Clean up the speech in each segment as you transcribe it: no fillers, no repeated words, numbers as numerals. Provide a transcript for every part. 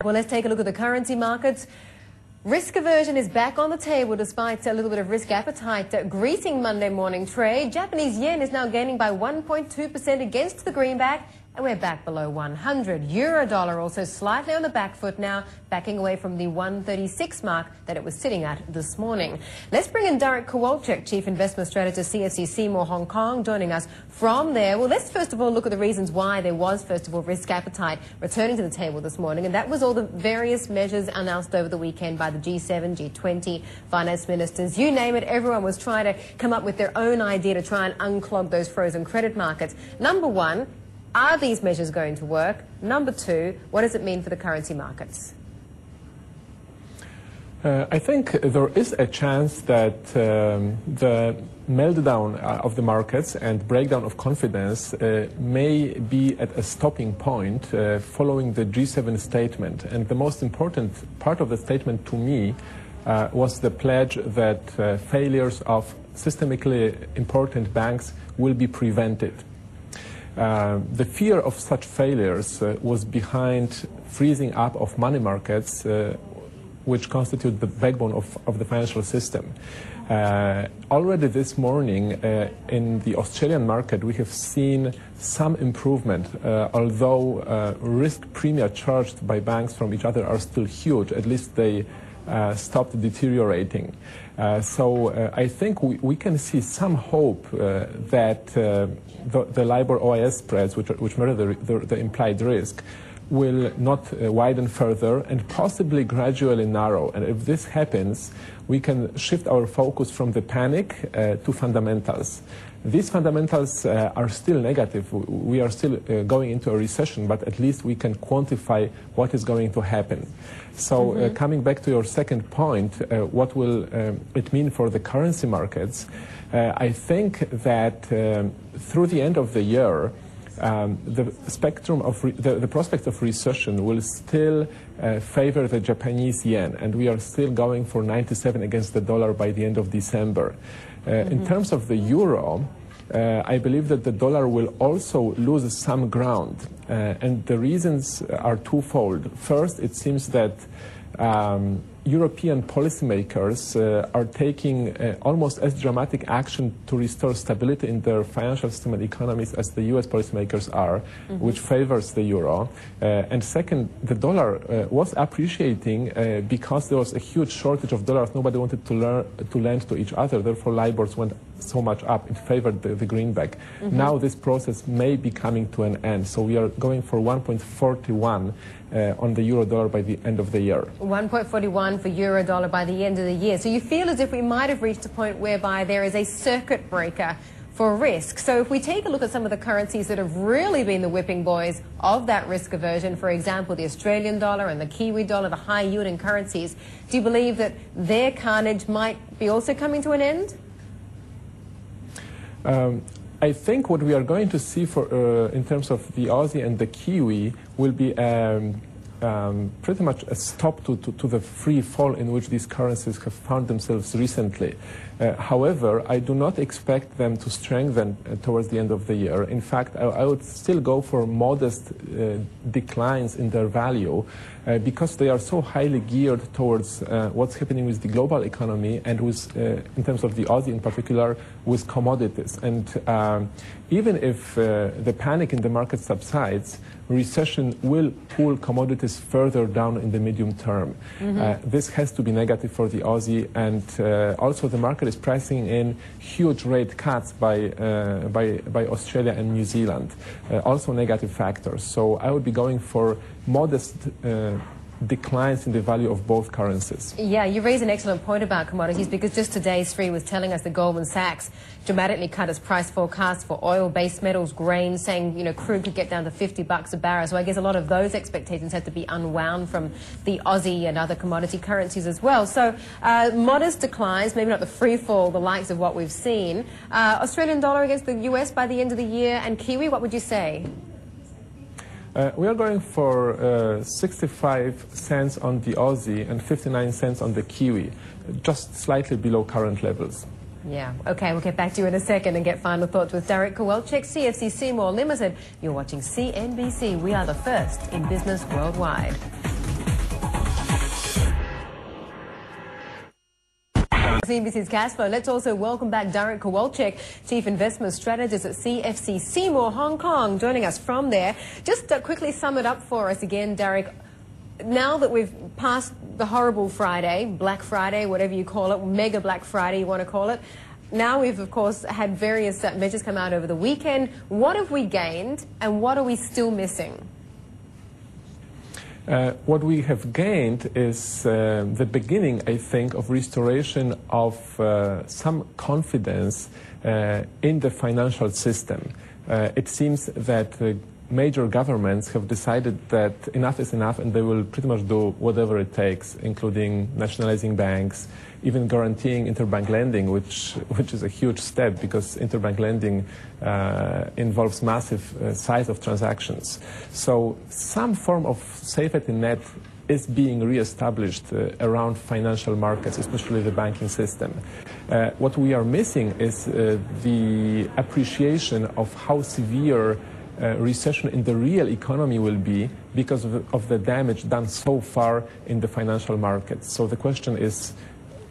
Well, let's take a look at the currency markets. Risk aversion is back on the table despite a little bit of risk appetite. Greeting Monday morning trade. Japanese yen is now gaining by 1.2% against the greenback, and we're back below 100. Euro dollar also slightly on the back foot now, backing away from the 136 mark that it was sitting at this morning. Let's bring in Kowalczyk, Chief Investment Strategist, CFC Seymour, Hong Kong, joining us from there. Well, let's first of all look at the reasons why there was, first of all, risk appetite returning to the table this morning, and that was all the various measures announced over the weekend by the G7, G20, finance ministers, you name it. Everyone was trying to come up with their own idea to try and unclog those frozen credit markets. Number one, are these measures going to work? Number two, what does it mean for the currency markets? I think there is a chance that the meltdown of the markets and breakdown of confidence may be at a stopping point following the G7 statement. And the most important part of the statement to me was the pledge that failures of systemically important banks will be prevented. The fear of such failures was behind freezing up of money markets, which constitute the backbone of the financial system. Already this morning in the Australian market we have seen some improvement, although risk premia charged by banks from each other are still huge. At least they stopped deteriorating. So I think we can see some hope that the LIBOR OIS spreads, which measure the implied risk, will not widen further and possibly gradually narrow. And if this happens, we can shift our focus from the panic to fundamentals. These fundamentals are still negative. We are still going into a recession, but at least we can quantify what is going to happen. So coming back to your second point, what will it mean for the currency markets? I think that through the end of the year, the spectrum of the prospect of recession will still favor the Japanese yen, and we are still going for 97 against the dollar by the end of December. In terms of the euro, I believe that the dollar will also lose some ground, and the reasons are twofold. First, it seems that European policymakers are taking almost as dramatic action to restore stability in their financial system and economies as the US policymakers are, which favors the euro. And second, the dollar was appreciating because there was a huge shortage of dollars. Nobody wanted to lend to each other. Therefore, LIBORs went so much up. It favored the greenback. Now this process may be coming to an end. So we are going for 1.41 on the euro dollar by the end of the year. 1.41 for euro dollar by the end of the year. So you feel as if we might have reached a point whereby there is a circuit breaker for risk. So if we take a look at some of the currencies that have really been the whipping boys of that risk aversion, for example, the Australian dollar and the Kiwi dollar, the high yielding currencies, do you believe that their carnage might be also coming to an end? I think what we are going to see for in terms of the Aussie and the Kiwi will be pretty much a stop to the free fall in which these currencies have found themselves recently. However, I do not expect them to strengthen towards the end of the year. In fact, I would still go for modest declines in their value because they are so highly geared towards what's happening with the global economy and with, in terms of the Aussie in particular, with commodities. And even if the panic in the market subsides, recession will pull commodities further down in the medium term. This has to be negative for the Aussie, and also the market is pricing in huge rate cuts by Australia and New Zealand, also negative factors. So I would be going for modest declines in the value of both currencies. Yeah, you raise an excellent point about commodities, because just today Sri was telling us that Goldman Sachs dramatically cut its price forecast for oil, base metals, grain, saying, you know, crude could get down to $50 a barrel. So I guess a lot of those expectations had to be unwound from the Aussie and other commodity currencies as well. So modest declines, maybe not the free fall, the likes of what we've seen. Australian dollar against the US by the end of the year, and Kiwi, what would you say? We are going for 65 cents on the Aussie and 59 cents on the Kiwi, just slightly below current levels. Yeah, okay, we'll get back to you in a second and get final thoughts with Dariusz Kowalczyk, CFC Seymour Limited. You're watching CNBC. We are the first in business worldwide. CNBC's Cash Flow. Let's also welcome back Dariusz Kowalczyk, Chief Investment Strategist at CFC Seymour, Hong Kong, joining us from there. Just quickly sum it up for us again, Dariusz. Now that we've passed the horrible Friday, Black Friday, whatever you call it, Mega Black Friday you want to call it, now we've, of course, had various measures come out over the weekend. What have we gained and what are we still missing? What we have gained is the beginning, I think, of restoration of some confidence in the financial system. It seems that major governments have decided that enough is enough and they will pretty much do whatever it takes, including nationalizing banks, even guaranteeing interbank lending, which is a huge step because interbank lending involves massive size of transactions. So some form of safety net is being reestablished around financial markets, especially the banking system. What we are missing is the appreciation of how severe recession in the real economy will be because of the damage done so far in the financial markets. So the question is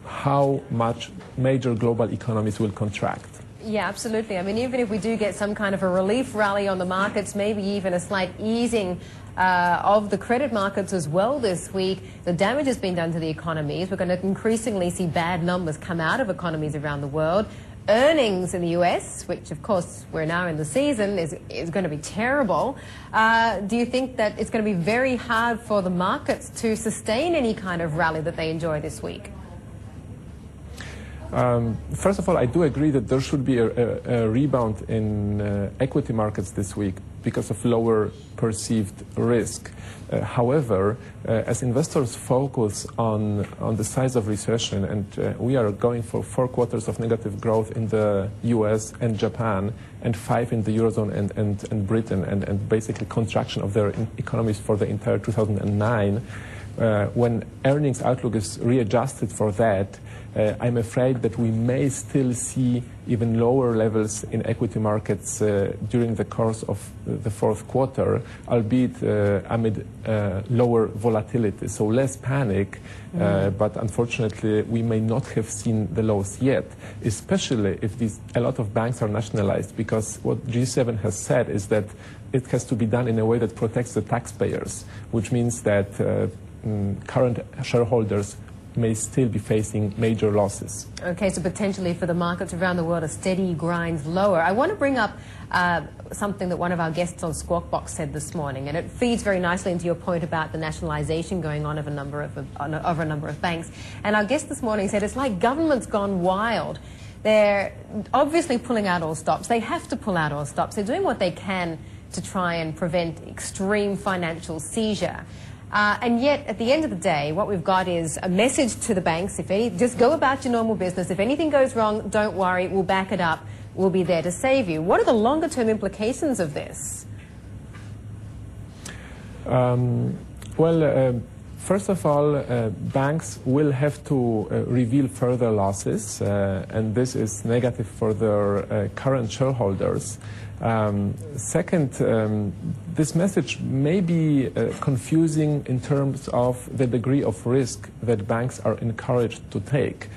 how much major global economies will contract. Yeah, absolutely. I mean, even if we do get some kind of a relief rally on the markets, maybe even a slight easing of the credit markets as well this week, the damage has been done to the economies. We're going to increasingly see bad numbers come out of economies around the world. Earnings in the US, which of course we're now in the season, is going to be terrible. Do you think that it's going to be very hard for the markets to sustain any kind of rally that they enjoy this week? First of all, I do agree that there should be a rebound in equity markets this week because of lower perceived risk. However, as investors focus on the size of recession, and we are going for 4 quarters of negative growth in the US and Japan, and 5 in the Eurozone and Britain, and basically contraction of their economies for the entire 2009, when earnings outlook is readjusted for that, I'm afraid that we may still see even lower levels in equity markets during the course of the 4th quarter, albeit amid lower volatility. So less panic, but unfortunately we may not have seen the lows yet, especially if a lot of banks are nationalized, because what G7 has said is that it has to be done in a way that protects the taxpayers, which means that current shareholders may still be facing major losses. Okay, so potentially for the markets around the world, a steady grind lower. I want to bring up something that one of our guests on Squawk Box said this morning, and it feeds very nicely into your point about the nationalization going on of a number of banks. And our guest this morning said it's like government's gone wild. They're obviously pulling out all stops. They have to pull out all stops. They're doing what they can to try and prevent extreme financial seizure. And yet, at the end of the day, what we've got is a message to the banks, just go about your normal business. If anything goes wrong, don't worry, we'll back it up. We'll be there to save you. What are the longer-term implications of this? First of all, banks will have to reveal further losses, and this is negative for their current shareholders. Second, this message may be confusing in terms of the degree of risk that banks are encouraged to take.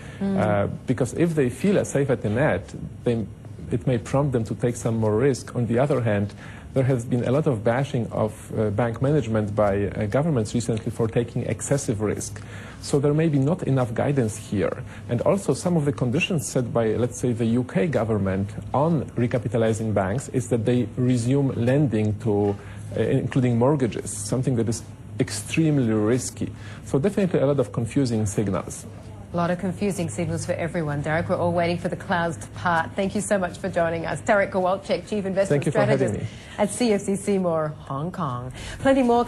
Because if they feel a safety net, it may prompt them to take some more risk. On the other hand, there has been a lot of bashing of bank management by governments recently for taking excessive risk. So there may be not enough guidance here. And also some of the conditions set by, let's say, the UK government on recapitalizing banks is that they resume lending to, including mortgages, something that is extremely risky. So definitely a lot of confusing signals. A lot of confusing signals for everyone. Dariusz, we're all waiting for the clouds to part. Thank you so much for joining us. Dariusz Kowalczyk, Chief Investment Strategist at CFC Seymour, Hong Kong. Plenty more.